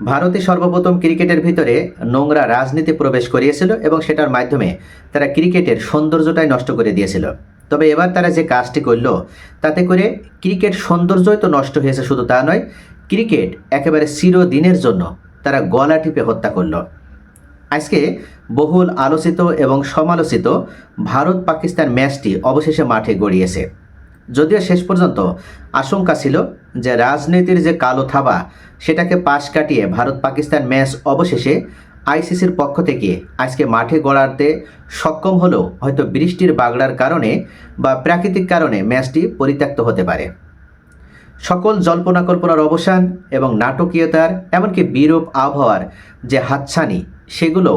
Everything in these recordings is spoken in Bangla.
ভারতে সর্বপ্রথম ক্রিকেটের ভিতরে নোংরা রাজনীতি প্রবেশ করিয়েছিল এবং সেটার মাধ্যমে তারা ক্রিকেটের সৌন্দর্যটাই নষ্ট করে দিয়েছিল। তবে এবার তারা যে কাজটি করল, তাতে করে ক্রিকেট সৌন্দর্যই তো নষ্ট হয়েছে, শুধু তা নয়, ক্রিকেট একেবারে চিরদিনের জন্য তারা গলা টিপে হত্যা করল। আজকে বহুল আলোচিত এবং সমালোচিত ভারত পাকিস্তান ম্যাচটি অবশেষে মাঠে গড়িয়েছে। যদিও শেষ পর্যন্ত আশঙ্কা ছিল যে রাজনীতির যে কালো থাবা সেটাকে পাশ কাটিয়ে ভারত পাকিস্তান ম্যাচ অবশেষে আইসিসির পক্ষ থেকে আজকে মাঠে গড়াতে সক্ষম হলেও হয়তো বৃষ্টির বাগড়ার কারণে বা প্রাকৃতিক কারণে ম্যাচটি পরিত্যক্ত হতে পারে। সকল জল্পনা কল্পনার অবসান এবং নাটকীয়তার এমনকি বিরূপ আবহাওয়ার যে হাতছানি, সেগুলো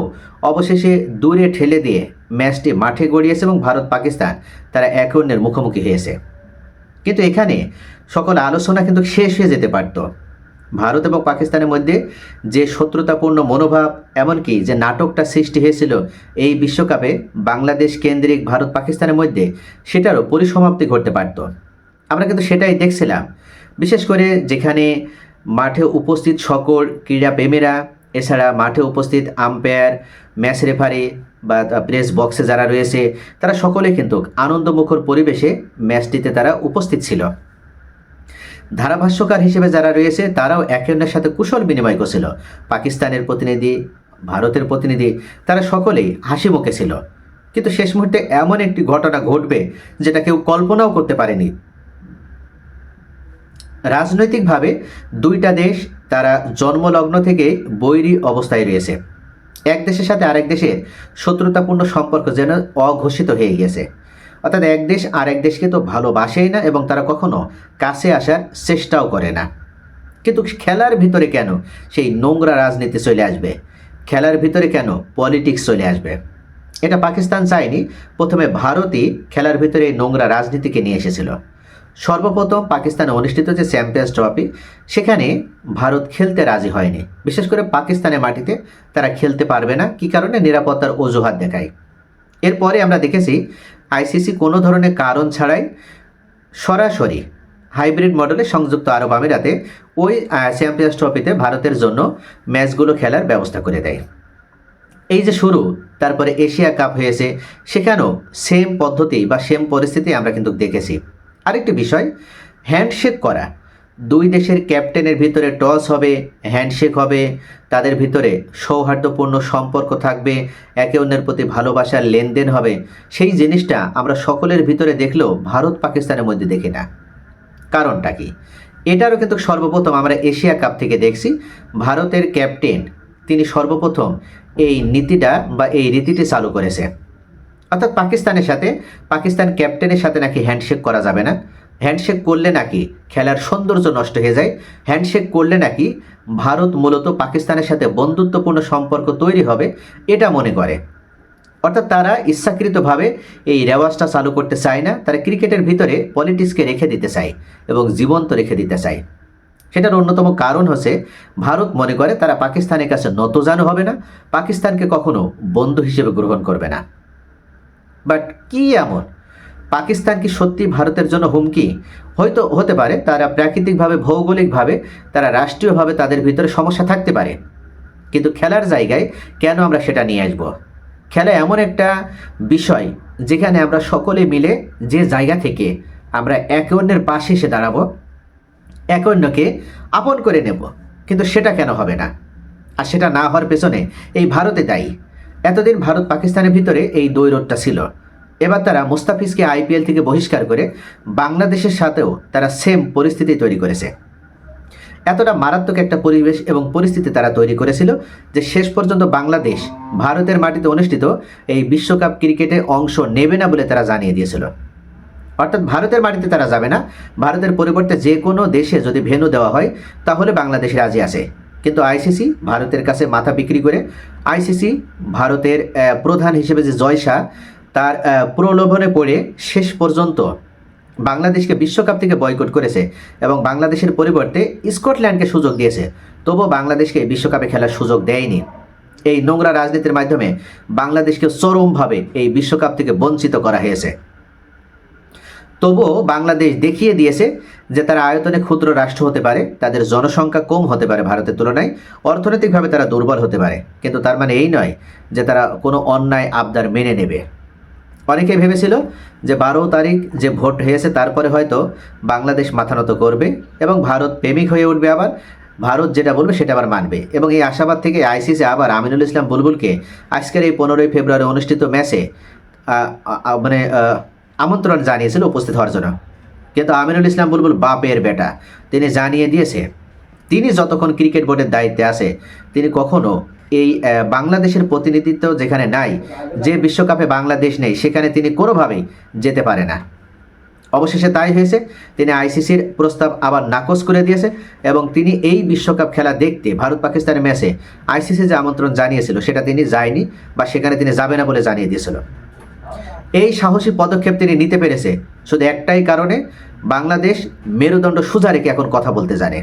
অবশেষে দূরে ঠেলে দিয়ে ম্যাচটি মাঠে গড়িয়েছে এবং ভারত পাকিস্তান তারা একে অন্যের মুখোমুখি হয়েছে। কিন্তু এখানে সকল আলোচনা কিন্তু শেষ হয়ে যেতে পারত। ভারত এবং পাকিস্তানের মধ্যে যে শত্রুতাপূর্ণ মনোভাব, এমনকি যে নাটকটা সৃষ্টি হয়েছিল এই বিশ্বকাপে বাংলাদেশ কেন্দ্রিক ভারত পাকিস্তানের মধ্যে, সেটারও পরিসমাপ্তি ঘটতে পারত। আমরা কিন্তু সেটাই দেখছিলাম, বিশেষ করে যেখানে মাঠে উপস্থিত সকল ক্রীড়াপ্রেমীরা, এছাড়া মাঠে উপস্থিত আম্পায়ার, ম্যাচ রেফারি বা প্রেস বক্সে যারা রয়েছে, তারা সকলে কিন্তু আনন্দমুখর পরিবেশে ম্যাচটিতে তারা উপস্থিত ছিল। ধারাভাষ্যকার হিসেবে যারা রয়েছে তারাও একে অন্যের সাথে কুশল বিনিময় করছিল। পাকিস্তানের প্রতিনিধি, ভারতের প্রতিনিধি, তারা সকলেই হাসি মুখে ছিল। কিন্তু শেষ মুহূর্তে এমন একটি ঘটনা ঘটবে যেটা কেউ কল্পনাও করতে পারেনি। রাজনৈতিকভাবে দুইটা দেশ তারা জন্মলগ্ন থেকে বৈরী অবস্থায় রয়েছে। এক দেশের সাথে আরেক দেশের শত্রুতাপূর্ণ সম্পর্ক যেন অঘোষিত হয়ে গেছে। অর্থাৎ এক দেশ আরেক দেশকে তো ভালোবাসেই না এবং তারা কখনো কাছে আসার চেষ্টাও করে না। কিন্তু খেলার ভিতরে কেন সেই নোংরা রাজনীতি চলে আসবে? খেলার ভিতরে কেন পলিটিক্স চলে আসবে? এটা পাকিস্তান চায়নি। প্রথমে ভারতই খেলার ভিতরে এই নোংরা রাজনীতিকে নিয়ে এসেছিল। সর্বপ্রথম পাকিস্তানে অনুষ্ঠিত যে চ্যাম্পিয়ন্স ট্রফি, সেখানে ভারত খেলতে রাজি হয়নি। বিশেষ করে পাকিস্তানের মাটিতে তারা খেলতে পারবে না, কী কারণে? নিরাপত্তার অজুহাত দেখায়। এরপরে আমরা দেখেছি আইসিসি কোনো ধরনের কারণ ছাড়াই সরাসরি হাইব্রিড মডেলে সংযুক্ত আরব আমিরাতে ওই চ্যাম্পিয়ন্স ট্রফিতে ভারতের জন্য ম্যাচগুলো খেলার ব্যবস্থা করে দেয়। এই যে শুরু, তারপরে এশিয়া কাপ হয়েছে, সেখানেও সেম পদ্ধতি বা সেম পরিস্থিতি আমরা কিন্তু দেখেছি। আরেকটি বিষয়, হ্যান্ডশেক করা। দুই দেশের ক্যাপ্টেনের ভিতরে টস হবে, হ্যান্ডশেক হবে, তাদের ভিতরে সৌহার্দ্যপূর্ণ সম্পর্ক থাকবে, একে অন্যের প্রতি ভালোবাসার লেনদেন হবে। সেই জিনিসটা আমরা সকলের ভিতরে দেখলেও ভারত পাকিস্তানের মধ্যে দেখি না। কারণটা কি? এটারও কিন্তু সর্বপ্রথম আমরা এশিয়া কাপ থেকে দেখছি। ভারতের ক্যাপ্টেন তিনি সর্বপ্রথম এই নীতিটা বা এই রীতিটি চালু করেছে। অর্থাৎ পাকিস্তান ক্যাপ্টেনের সাথে নাকি হ্যান্ডশেক করা যাবে না। হ্যান্ডশেক করলে নাকি খেলার সৌন্দর্য নষ্ট হয়ে যায়। হ্যান্ডশেক করলে নাকি ভারত মূলত পাকিস্তানের সাথে বন্ধুত্বপূর্ণ সম্পর্ক তৈরি হবে, এটা মনে করে। অর্থাৎ তারা ইচ্ছাকৃতভাবে এই রেওয়াজটা চালু করতে চায় না। তারা ক্রিকেটের ভিতরে পলিটিক্সকে রেখে দিতে চায় এবং জীবন্ত রেখে দিতে চায়। সেটার অন্যতম কারণ হচ্ছে ভারত মনে করে তারা পাকিস্তানের কাছে নতজানু হবে না, পাকিস্তানকে কখনো বন্ধু হিসেবে গ্রহণ করবে না। বাট কি এমন? পাকিস্তান কি সত্যি ভারতের জন্য হুমকি? হয়তো হতে পারে, তারা প্রাকৃতিকভাবে, ভৌগোলিকভাবে, তারা রাষ্ট্রীয়ভাবে তাদের ভিতরে সমস্যা থাকতে পারে। কিন্তু খেলার জায়গায় কেন আমরা সেটা নিয়ে আসব? খেলা এমন একটা বিষয় যেখানে আমরা সকলে মিলে যে জায়গা থেকে আমরা একে অন্যের পাশে এসে দাঁড়াবো, একে অন্যকে আপন করে নেব। কিন্তু সেটা কেন হবে না? আর সেটা না হওয়ার পেছনে এই ভারতে দায়ী। এতদিন ভারত পাকিস্তানের ভিতরে এই দ্বৈরথটা ছিল। এবার তারা মুস্তাফিজকে আইপিএল থেকে বহিষ্কার করে বাংলাদেশের সাথেও তারা সেম পরিস্থিতি তৈরি করেছে। এতটা মারাত্মক একটা পরিবেশ এবং পরিস্থিতি তারা তৈরি করেছিল যে শেষ পর্যন্ত বাংলাদেশ ভারতের মাটিতে অনুষ্ঠিত এই বিশ্বকাপ ক্রিকেটে অংশ নেবে না বলে তারা জানিয়ে দিয়েছিল। অর্থাৎ ভারতের মাটিতে তারা যাবে না। ভারতের পরিবর্তে যে কোনো দেশে যদি ভেন্যু দেওয়া হয় তাহলে বাংলাদেশ রাজি আছে। কিন্তু আইসিসি ভারতের কাছে মাথা বিক্রি করে, আইসিসি ভারতের প্রধান হিসেবে যে জয় শাহ, তার প্রলোভনে পড়ে শেষ পর্যন্ত বাংলাদেশকে বিশ্বকাপ থেকে বয়কট করেছে এবং বাংলাদেশের পরিবর্তে স্কটল্যান্ডকে সুযোগ দিয়েছে। তবুও বাংলাদেশকে বিশ্বকাপে খেলার সুযোগ দেয়নি। এই নোংরা রাজনীতির মাধ্যমে বাংলাদেশকে চরমভাবে এই বিশ্বকাপ থেকে বঞ্চিত করা হয়েছে। তবুও বাংলাদেশ দেখিয়ে দিয়েছে যে তারা আয়তনে ক্ষুদ্র রাষ্ট্র হতে পারে, তাদের জনসংখ্যা কম হতে পারে ভারতের তুলনায়, অর্থনৈতিকভাবে তারা দুর্বল হতে পারে, কিন্তু তার মানে এই নয় যে তারা কোনো অন্যায় আবদার মেনে নেবে। অনেকে ভেবেছিল যে 12 তারিখ যে ভোট হয়েছে তারপরে হয়তো বাংলাদেশ মাথা নত করবে এবং ভারত প্রেমিক হয়ে উঠবে, আবার ভারত যেটা বলবে সেটা আবার মানবে। এবং এই আশাবাদ থেকে আইসিসি আবার আমিনুল ইসলাম বুলবুলকে আজকের এই 15 ফেব্রুয়ারি অনুষ্ঠিত ম্যাচে আমন্ত্রণ জানিয়েছিল উপস্থিত হওয়ার জন্য। কিন্তু আমিনুল ইসলাম বুলবুল বাপের বেটা, তিনি জানিয়ে দিয়েছে তিনি যতক্ষণ ক্রিকেট বোর্ডের দায়িত্বে আছে তিনি কখনো এই বাংলাদেশের প্রতিনিধিত্ব যেখানে নাই, যে বিশ্বকাপে বাংলাদেশ নেই, সেখানে তিনি কোনোভাবেই যেতে পারে না। অবশেষে তাই হয়েছে, তিনি আইসিসির প্রস্তাব আবার নাকচ করে দিয়েছে এবং তিনি এই বিশ্বকাপ খেলা দেখতে ভারত পাকিস্তানের ম্যাচে আইসিসি যে আমন্ত্রণ জানিয়েছিল সেটা তিনি যায়নি বা সেখানে তিনি যাবে না বলে জানিয়ে দিয়েছিল। এই সাহসী পদক্ষেপ তিনি নিতে পেরেছে শুধু একটাই কারণে, বাংলাদেশ মেরুদণ্ড সোজা রেখে এখন কথা বলতে জানে।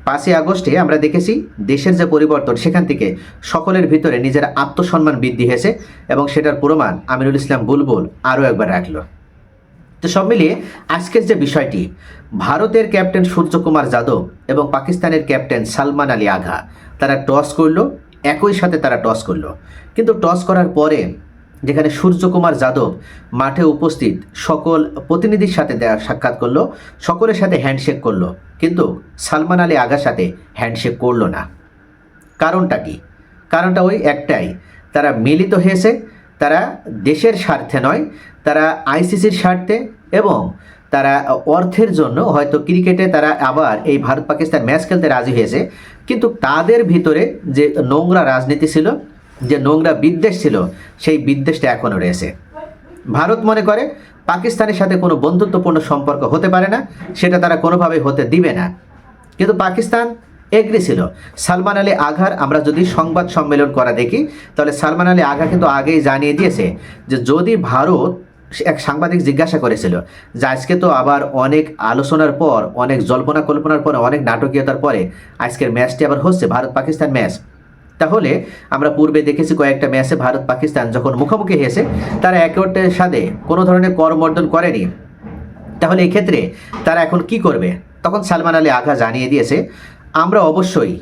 5ই আগস্টে আমরা দেখেছি দেশের যে পরিবর্তন, সেখান থেকে সকলের ভিতরে নিজের আত্মসম্মান বৃদ্ধি হয়েছে এবং সেটার প্রমাণ আমিনুল ইসলাম বুলবুল আরও একবার রাখলো। তো সব মিলিয়ে আজকের যে বিষয়টি, ভারতের ক্যাপ্টেন সূর্যকুমার যাদব এবং পাকিস্তানের ক্যাপ্টেন সালমান আলী আঘা তারা টস করলো, একই সাথে তারা টস করলো। কিন্তু টস করার পরে যেখানে সূর্যকুমার যাদব মাঠে উপস্থিত সকল প্রতিনিধির সাথে সাক্ষাৎ করলো, সকলের সাথে হ্যান্ডশেক করলো, কিন্তু সালমান আলী আঘার সাথে হ্যান্ডশেক করলো না। কারণটা কি? কারণটা ওই একটাই, তারা মিলিত হয়েছে, তারা দেশের স্বার্থে নয়, তারা আইসিসির স্বার্থে এবং তারা অর্থের জন্য হয়তো ক্রিকেটে তারা আবার এই ভারত পাকিস্তান ম্যাচ খেলতে রাজি হয়েছে। কিন্তু তাদের ভিতরে যে নোংরা রাজনীতি ছিল, যে নোংরা বিদ্বেষ ছিল, সেই বিদ্বেষটা এখনও রয়েছে। ভারত মনে করে পাকিস্তানের সাথে কোনো বন্ধুত্বপূর্ণ সম্পর্ক হতে পারে না, সেটা তারা কোনোভাবে হতে দিবে না। কিন্তু পাকিস্তান এগ্রি ছিল। সালমান আলী আঘার আমরা যদি সংবাদ সম্মেলন করা দেখি, তাহলে সালমান আলী আঘা কিন্তু আগেই জানিয়ে দিয়েছে যে যদি ভারত, এক সাংবাদিক জিজ্ঞাসা করেছিল যে আজকে তো আবার অনেক আলোচনার পর, অনেক জল্পনা কল্পনার পরে, অনেক নাটকীয়তার পরে আজকের ম্যাচটি আবার হচ্ছে ভারত পাকিস্তান ম্যাচ, তাহলে আমরা পূর্বে দেখেছি কয়েকটা ম্যাচে ভারত পাকিস্তান যখন মুখোমুখি হয়েছে তারা একে অপরের সাথে কোনো ধরনের করমর্দন করেনি, তাহলে এই ক্ষেত্রে তারা এখন কি করবে? তখন সালমান আলী আঘা জানিয়ে দিয়েছে আমরা অবশ্যই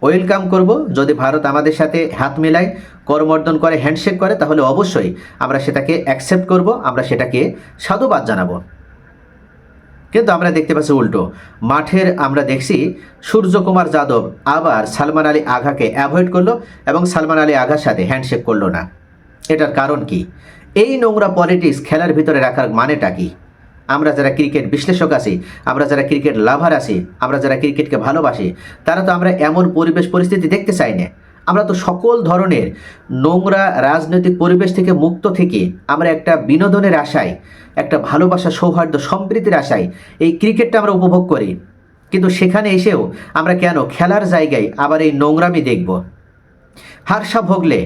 ওয়েলকাম করব, যদি ভারত আমাদের সাথে হাত মেলায়, করমর্দন করে, হ্যান্ডশেক করে, তাহলে অবশ্যই আমরা সেটাকে অ্যাকসেপ্ট করব, আমরা সেটাকে সাধুবাদ জানাবো। কিন্তু আমরা দেখতে পাচ্ছি উল্টো, মাঠের আমরা দেখছি সূর্যকুমার যাদব আবার সালমান আলী আঘাকে অ্যাভয়েড করলো এবং সালমান আলী আঘার সাথে হ্যান্ডশেক করলো না। এটার কারণ কি? এই নোংরা পলিটিক্স খেলার ভিতরে রাখার মানেটা কি? আমরা যারা ক্রিকেট বিশ্লেষক আছি, আমরা যারা ক্রিকেট লাভার আছি, আমরা যারা ক্রিকেটকে ভালোবাসি, তারা তো আমরা এমন পরিবেশ পরিস্থিতি দেখতে চাই না। আমরা তো সকল ধরনের নোংরা রাজনৈতিক পরিবেশ থেকে মুক্ত থেকে আমরা একটা বিনোদনের আশায়, একটা ভালোবাসা, সৌহার্দ্য, সম্প্রীতির আশায় এই ক্রিকেটটা আমরা উপভোগ করি। কিন্তু সেখানে এসেও আমরা কেন খেলার জায়গায় আবার এই নোংরামি দেখব? হার্ষা ভোগলে,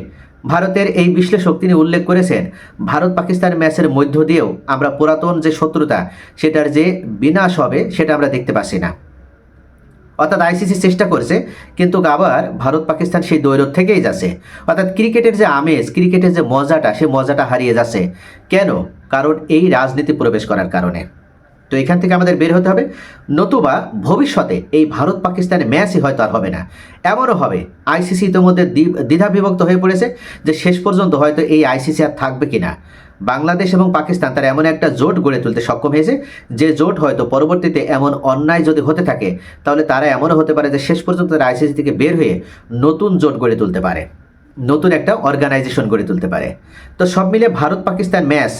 ভারতের এই বিশ্লেষক, তিনি উল্লেখ করেছেন ভারত পাকিস্তান ম্যাচের মধ্য দিয়েও আমরা পুরাতন যে শত্রুতা, সেটার যে বিনাশ হবে সেটা আমরা দেখতে পাচ্ছি না। অর্থাৎ আইসিসি চেষ্টা করছে, কিন্তু আবার ভারত পাকিস্তান সেই দৈরথ থেকেই যাচ্ছে। অর্থাৎ ক্রিকেটের যে আমেজ, ক্রিকেটের যে মজাটা, সে মজাটা হারিয়ে যাচ্ছে। কেন? কারণ এই রাজনীতি প্রবেশ করার কারণে। তো এখান থেকে আমাদের বের হতে হবে, নতুবা ভবিষ্যতে এই ভারত পাকিস্তানের ম্যাচই হয়তো আর হবে না। এমনও হবে আইসিসি ইতিমধ্যে দ্বিধা বিভক্ত হয়ে পড়েছে যে শেষ পর্যন্ত হয়তো এই আইসিসি আর থাকবে কিনা। বাংলাদেশ এবং পাকিস্তান তারা এমন একটা জোট গড়ে তুলতে সক্ষম হয়েছে, যে জোট হয়তো পরবর্তীতে এমন অন্যায় যদি হতে থাকে, তাহলে তারা এমনও হতে পারে যে শেষ পর্যন্ত তারা আইসিসি থেকে বের হয়ে নতুন জোট গড়ে তুলতে পারে, নতুন একটা অর্গানাইজেশন গড়ে তুলতে পারে। তো সব মিলে ভারত পাকিস্তান ম্যাচ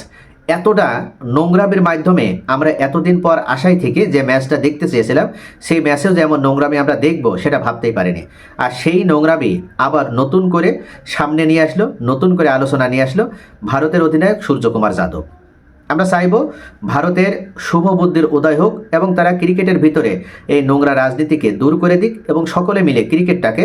এতটা নোংরামির মাধ্যমে আমরা এতদিন পর আশাই থেকে যে ম্যাচটা দেখতে চেয়েছিলাম, সেই ম্যাচেও যেমন নোংরামি আমরা দেখব সেটা ভাবতেই পারিনি। আর সেই নোংরামি আবার নতুন করে সামনে নিয়ে আসলো, নতুন করে আলোচনা নিয়ে আসলো ভারতের অধিনায়ক সূর্যকুমার যাদব। আমরা চাইব ভারতের শুভ বুদ্ধির উদয় হোক এবং তারা ক্রিকেটের ভিতরে এই নোংরা রাজনীতিকে দূর করে দিক এবং সকলে মিলে ক্রিকেটটাকে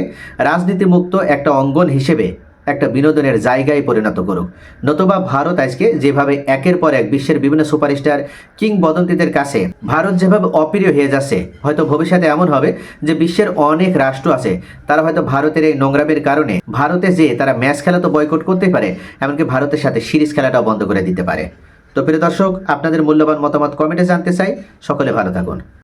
রাজনীতিমুক্ত একটা অঙ্গন হিসেবে একটা বিনোদনের জায়গায় পরিণত করুক। নতুবা ভারত আজকে যেভাবে একের পর এক বিশ্বের বিভিন্ন সুপারস্টার কিংবদন্তিদের কাছে ভারত যেভাবে অপ্রিয় হয়ে যাচ্ছে, হয়তো ভবিষ্যতে এমন হবে যে বিশ্বের অনেক রাষ্ট্র আছে, তারা হয়তো ভারতের এই নোংরামের কারণে ভারতে যেয়ে তারা ম্যাচ খেলা তো বয়কট করতেই পারে, এমনকি ভারতের সাথে সিরিজ খেলাটাও বন্ধ করে দিতে পারে। তো প্রিয় দর্শক, আপনাদের মূল্যবান মতামত কমেন্টে জানতে চাই। সকলে ভালো থাকুন।